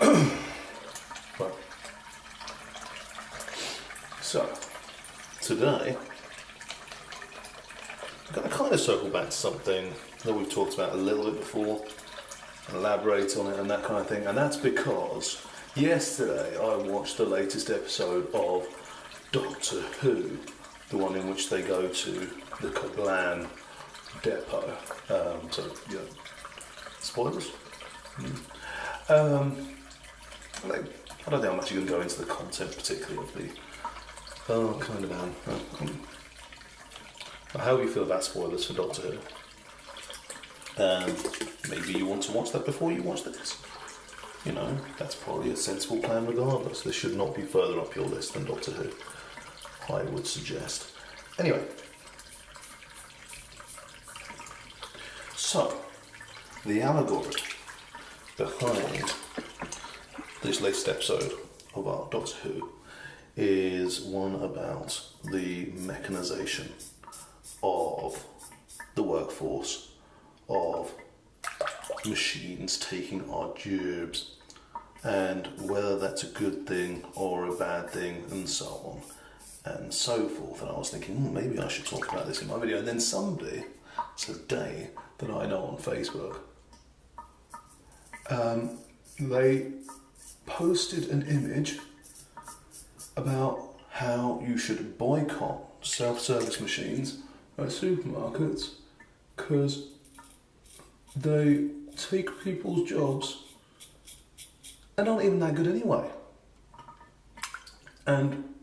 Right. So, today, I'm going to kind of circle back to something that we've talked about a little bit before, and elaborate on it and that kind of thing, and that's because yesterday I watched the latest episode of Doctor Who, the one in which they go to the Kablan depot. Spoilers? I don't know how much you can go into the content particularly of the... Oh, kind of am. How do you feel about spoilers for Doctor Who? Maybe you want to watch that before you watch this. You know, that's probably a sensible plan regardless. This should not be further up your list than Doctor Who, I would suggest. Anyway. So, the allegory behind this latest episode of our Doctor Who is one about the mechanisation of the workforce, of machines taking our jobs, and whether that's a good thing or a bad thing, and so on and so forth. And I was thinking, maybe I should talk about this in my video. And then somebody, today, that I know on Facebook, they posted an image about how you should boycott self-service machines at supermarkets because they take people's jobs and aren't even that good anyway. And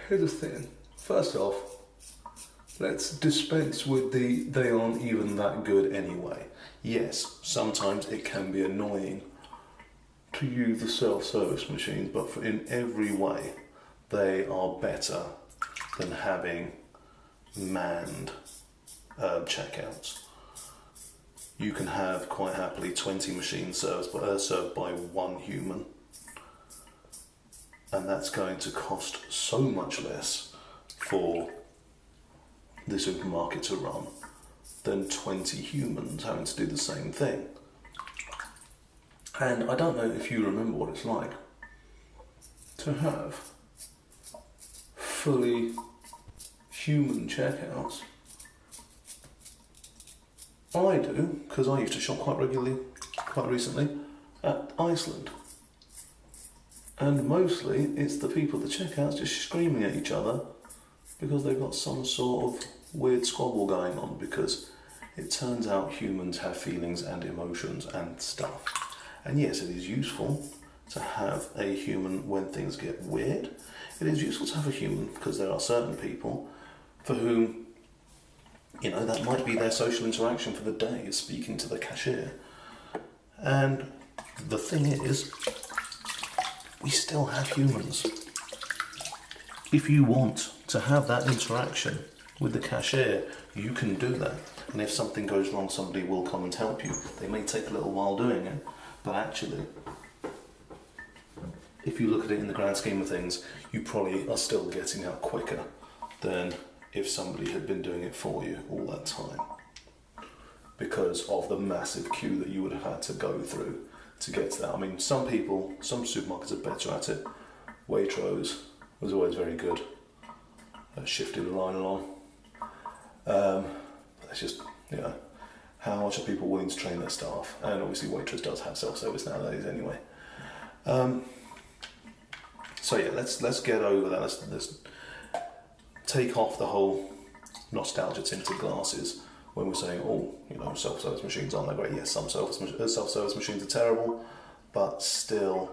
here's the thing. First off, let's dispense with the they aren't even that good anyway. Yes, sometimes it can be annoying to use the self-service machines, but in every way they are better than having manned checkouts. You can have quite happily 20 machines served by one human, and that's going to cost so much less for the supermarket to run than 20 humans having to do the same thing. And I don't know if you remember what it's like to have fully human checkouts. I do, because I used to shop quite regularly, quite recently, at Iceland. And mostly it's the people at the checkouts just screaming at each other because they've got some sort of weird squabble going on, because it turns out humans have feelings and emotions and stuff. And yes, it is useful to have a human when things get weird. It is useful to have a human because there are certain people for whom, you know, that might be their social interaction for the day, is speaking to the cashier. And the thing is, we still have humans. If you want to have that interaction with the cashier, you can do that. And if something goes wrong, somebody will come and help you. They may take a little while doing it, but actually, if you look at it in the grand scheme of things, you probably are still getting out quicker than if somebody had been doing it for you all that time, because of the massive queue that you would have had to go through to get to that. I mean, some supermarkets are better at it. Waitrose was always very good at shifting the line along. It's just, you know, how much are people willing to train their staff? And obviously Waitrose does have self-service nowadays anyway. So yeah, let's get over that. Let's take off the whole nostalgia tinted glasses when we're saying, oh, you know, self-service machines aren't that great. Yes, some self-service machines are terrible, but still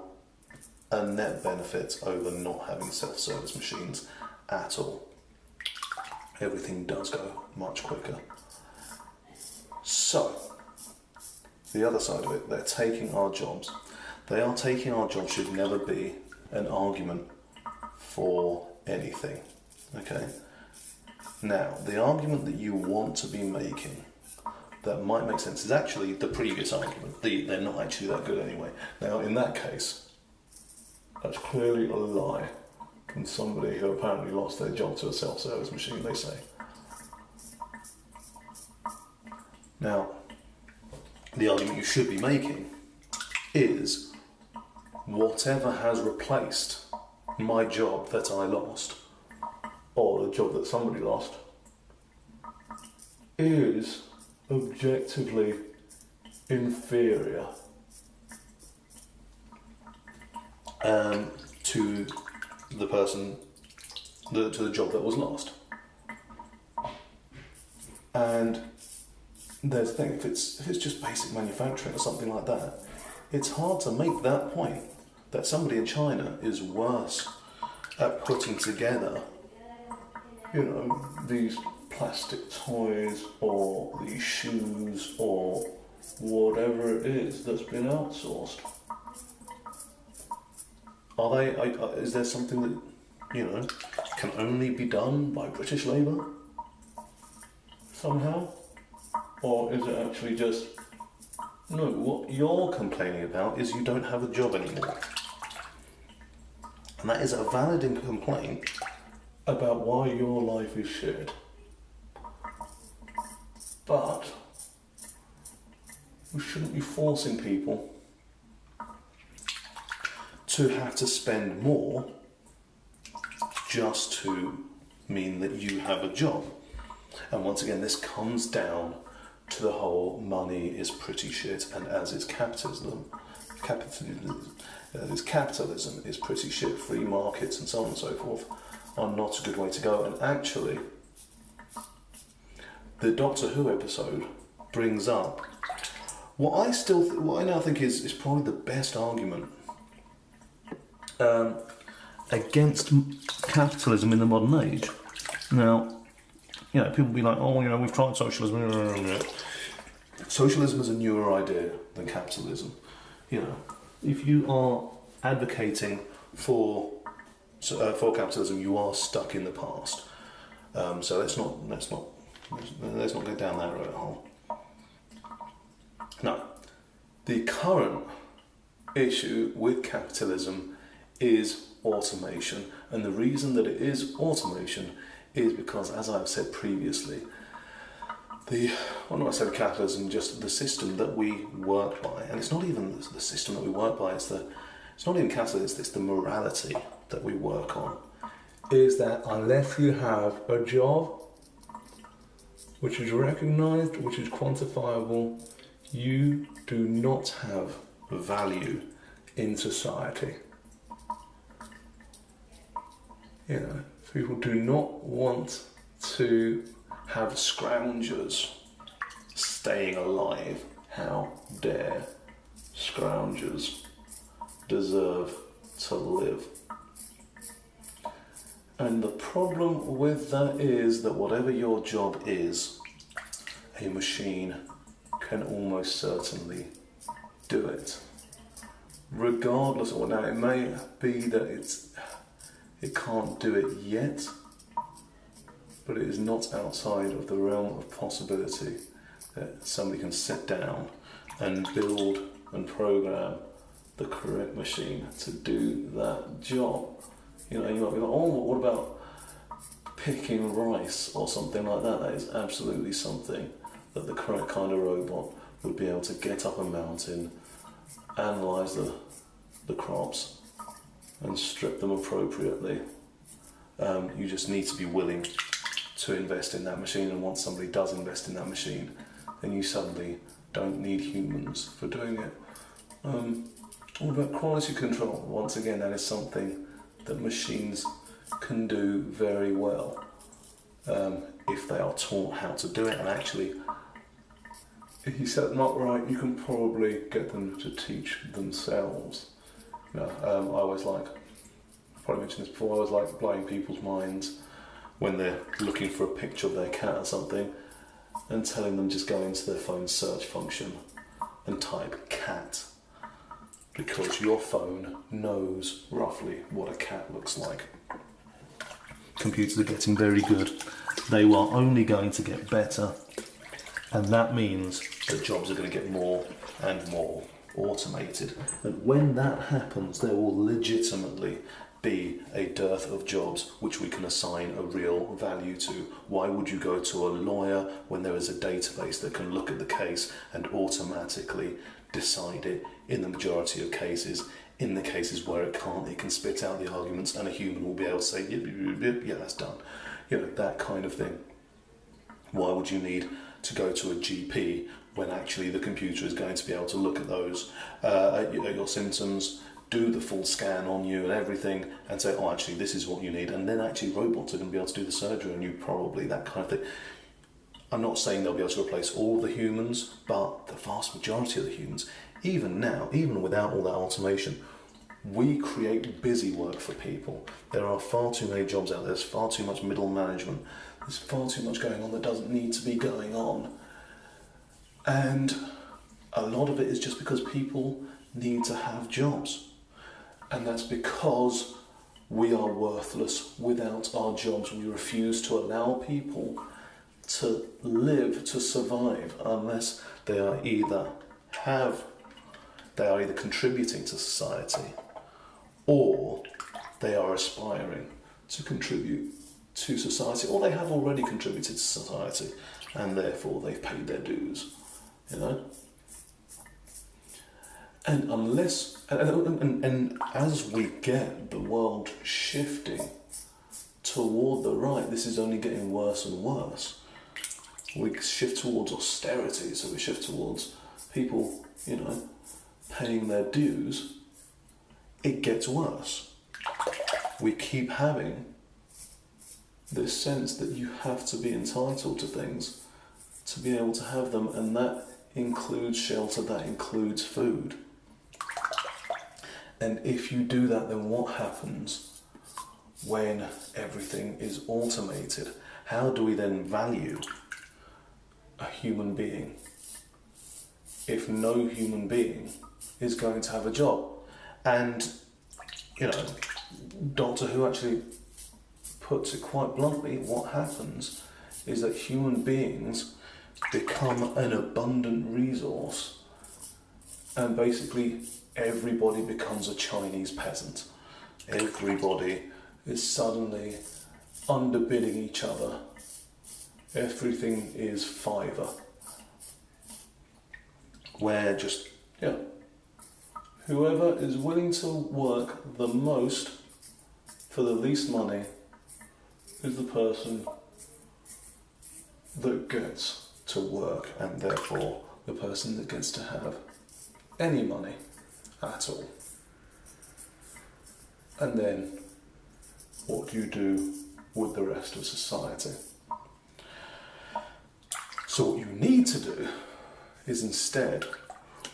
a net benefit over not having self-service machines at all. Everything does go much quicker. So, the other side of it, they're taking our jobs. They are taking our jobs should never be an argument for anything. Okay? Now, the argument that you want to be making that might make sense is actually the previous argument. They're not actually that good anyway. Now, in that case, that's clearly a lie from somebody who apparently lost their job to a self-service machine, they say. Now, the argument you should be making is whatever has replaced my job that I lost, or the job that somebody lost, is objectively inferior to the person, to the job that was lost. And there's the thing, if it's just basic manufacturing or something like that, it's hard to make that point that somebody in China is worse at putting together, these plastic toys or these shoes or whatever it is that's been outsourced. Is there something that, can only be done by British labour somehow? Or is it actually just, no, what you're complaining about is you don't have a job anymore. And that is a valid complaint about why your life is shit. But we shouldn't be forcing people to have to spend more just to mean that you have a job. And once again, this comes down to the whole money is pretty shit, and as is capitalism is pretty shit, free markets and so on and so forth are not a good way to go. And actually, the Doctor Who episode brings up what I now think is probably the best argument against capitalism in the modern age. Now, people be like, we've tried socialism. Socialism is a newer idea than capitalism. If you are advocating for capitalism, you are stuck in the past. So let's not go down that rabbit hole. No, the current issue with capitalism is automation, and the reason that it is automation is because, as I've said previously, when I say capitalism, just the system that we work by, and it's not even the system that we work by, it's not even capitalism, it's the morality that we work on, is that unless you have a job which is recognised, which is quantifiable, you do not have value in society. People do not want to have scroungers staying alive. How dare scroungers deserve to live? And the problem with that is that whatever your job is, a machine can almost certainly do it. Regardless of what, now it may be that it can't do it yet, but it is not outside of the realm of possibility that somebody can sit down and build and program the correct machine to do that job. You might be like, what about picking rice or something like that? That is absolutely something that the correct kind of robot would be able to get up a mountain, analyse the crops and strip them appropriately. You just need to be willing to invest in that machine, and once somebody does invest in that machine, then you suddenly don't need humans for doing it. What about quality control? Once again, that is something that machines can do very well if they are taught how to do it. And actually, if you set them up right, you can probably get them to teach themselves. I always like, I've probably mentioned this before, I always like blowing people's minds when they're looking for a picture of their cat or something and telling them just go into their phone's search function and type cat, because your phone knows roughly what a cat looks like. Computers are getting very good. They are only going to get better, and that means that jobs are going to get more and more automated. And when that happens, there will legitimately be a dearth of jobs which we can assign a real value to. Why would you go to a lawyer when there is a database that can look at the case and automatically decide it in the majority of cases? In the cases where it can't, it can spit out the arguments and a human will be able to say, yeah, that's done. That kind of thing. Why would you need to go to a GP when actually the computer is going to be able to look at those, at your symptoms, do the full scan on you and everything, and say, oh, actually, this is what you need, and then actually robots are going to be able to do the surgery on you, probably, that kind of thing. I'm not saying they'll be able to replace all the humans, but the vast majority of the humans, even now, even without all that automation, we create busy work for people. There are far too many jobs out there, there's far too much middle management, there's far too much going on that doesn't need to be going on. And a lot of it is just because people need to have jobs. And that's because we are worthless without our jobs. We refuse to allow people to live, to survive, unless they are either contributing to society, or they are aspiring to contribute to society, or they have already contributed to society, and therefore they've paid their dues, And unless, and as we get the world shifting toward the right, this is only getting worse and worse. We shift towards austerity, so we shift towards people, paying their dues. It gets worse. We keep having this sense that you have to be entitled to things to be able to have them, and that includes shelter, that includes food. And if you do that, then what happens when everything is automated? How do we then value a human being if no human being is going to have a job? And, Doctor Who actually puts it quite bluntly, what happens is that human beings become an abundant resource, and basically everybody becomes a Chinese peasant. Everybody is suddenly underbidding each other. Everything is Fiverr. Where just, whoever is willing to work the most for the least money is the person that gets to work, and therefore the person that gets to have any money at all. And then what do you do with the rest of society? So what you need to do is instead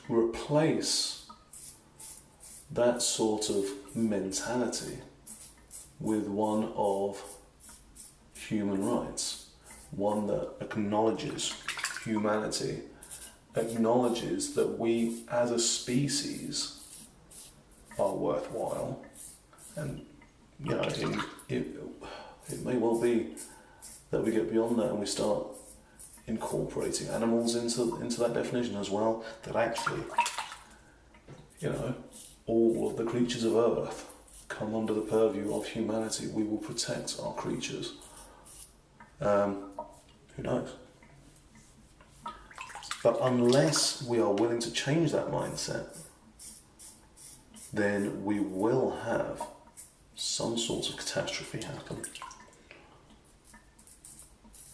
replace that sort of mentality with one of human rights, one that acknowledges humanity, acknowledges that we as a species are worthwhile, and it may well be that we get beyond that and we start incorporating animals into that definition as well, that actually all of the creatures of Earth come under the purview of humanity. We will protect our creatures. Who knows? But unless we are willing to change that mindset, then we will have some sort of catastrophe happen.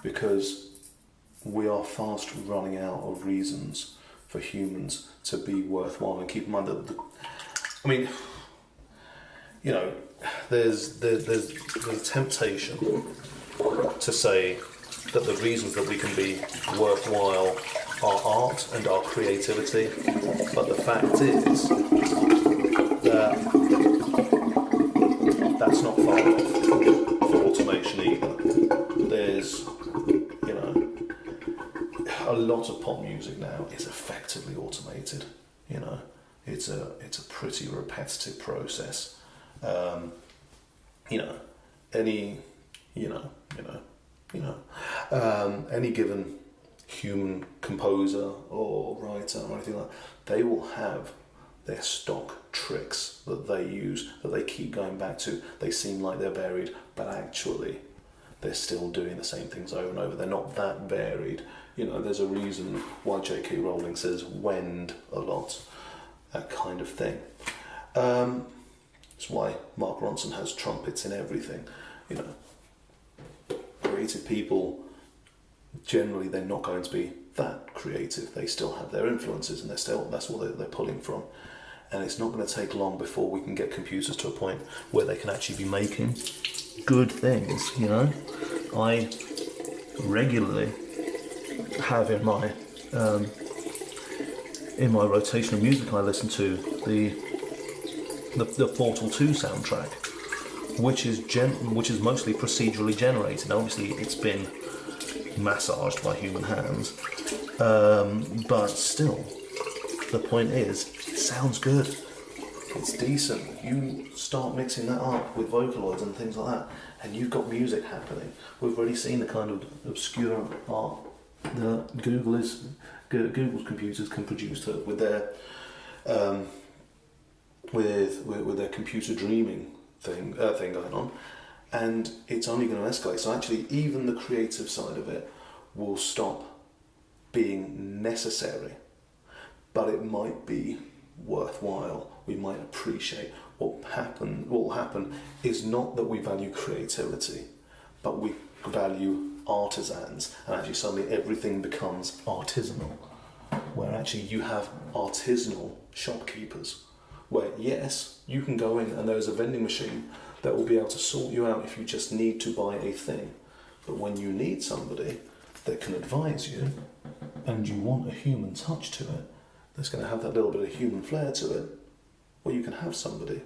Because we are fast running out of reasons for humans to be worthwhile. And keep in mind that, there's a temptation to say that the reasons that we can be worthwhile are art and our creativity, but the fact is that that's not far off for automation either. There's, a lot of pop music now is effectively automated. It's a pretty repetitive process. Any given human composer or writer or anything like that, they will have They're stock tricks that they use, that they keep going back to. They seem like they're varied, but actually they're still doing the same things over and over. They're not that varied. You know, there's a reason why J.K. Rowling says "wend" a lot, that kind of thing. It's why Mark Ronson has trumpets in everything. You know, creative people, generally they're not going to be that creative. They still have their influences, and that's what they're pulling from. And it's not going to take long before we can get computers to a point where they can actually be making good things. You know, I regularly have in my rotation of music I listen to the Portal 2 soundtrack, which is mostly procedurally generated. Obviously, it's been massaged by human hands, but still, the point is, it sounds good. It's decent. You start mixing that up with Vocaloids and things like that, and you've got music happening. We've already seen the kind of obscure art that Google's computers can produce with their with their computer dreaming thing going on, and it's only going to escalate. So actually, even the creative side of it will stop being necessary, but it might be worthwhile. We might appreciate what will happen is not that we value creativity, but we value artisans, and actually suddenly everything becomes artisanal, where actually you have artisanal shopkeepers, where yes, you can go in and there's a vending machine that will be able to sort you out if you just need to buy a thing. But when you need somebody that can advise you, and you want a human touch to it, that's going to have that little bit of human flair to it, well, you can have somebody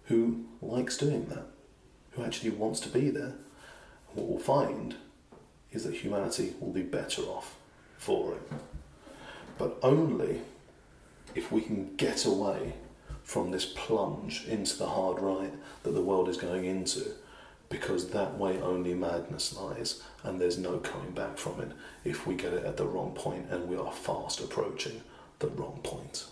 who likes doing that, who actually wants to be there. And what we'll find is that humanity will be better off for it. But only if we can get away from this plunge into the hard right that the world is going into, because that way only madness lies, and there's no coming back from it if we get it at the wrong point, and we are fast approaching the wrong point.